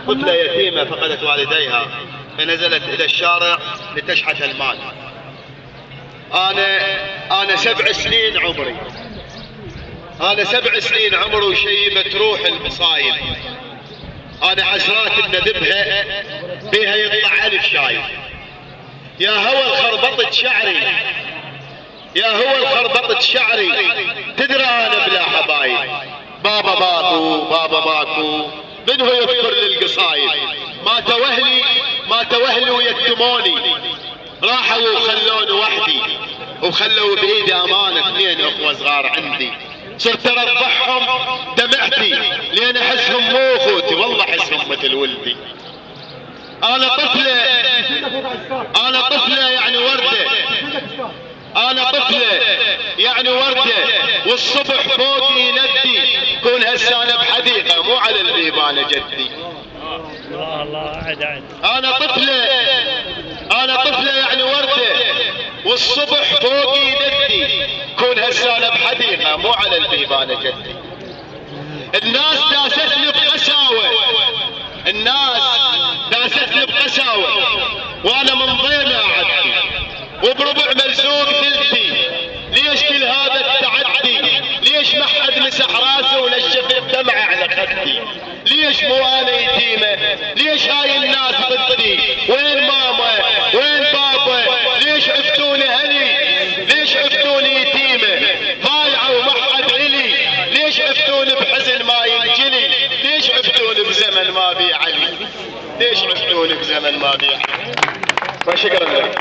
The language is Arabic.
طفلة يتيمة فقدت والديها فنزلت إلى الشارع لتشحت المال. أنا 7 سنين عمري، أنا 7 سنين عمري وشيبة روح المصايب. أنا عشرات بندبها بيها يطلع 1000 شايب. يا هوى الخربطة شعري، يا هوى الخربطة شعري، تدري أنا بلا حبايب. بابا ماكو، بابا ماكو، من هو يذكر للقصايد؟ ماتوا أهلي ويتموني، راحوا وخلوني وحدي، وخلوا بإيدي أمانة 2 أخوة صغار عندي. صرت أرضعهم دمعتي لين أحسهم مو أخوتي، والله أحسهم مثل ولدي. أنا طفلة يعني وردة، أنا طفلة يعني وردة، والصبح فوقي يندي، كون هسه أنا بحديقة مو على البيبانة جدي. أنا طفلة يعني وردة، والصبح فوقي يندي، كون هسه أنا بحديقة مو على البيبانة جدي. الناس داستني بقساوة، الناس داستني بقساوة، وأنا من ضيمة أعدي، وبربع ملزوق ثلثي. ليش كل هذا التعدي؟ ليش ما حد مسح راسه ونشف الدمع على خدي؟ ليش مو انا يتيمه؟ ليش هاي الناس ضدي؟ وين ماما؟ وين بابا؟ ليش عفتوني هلي؟ ليش عفتوني يتيمه ضايعه وما حد الي؟ ليش عفتوني بحزن ما ينجلي؟ ليش عفتوني بزمن ما بي علي؟ ليش عفتوني بزمن ما بي علي؟ وشكرا لك.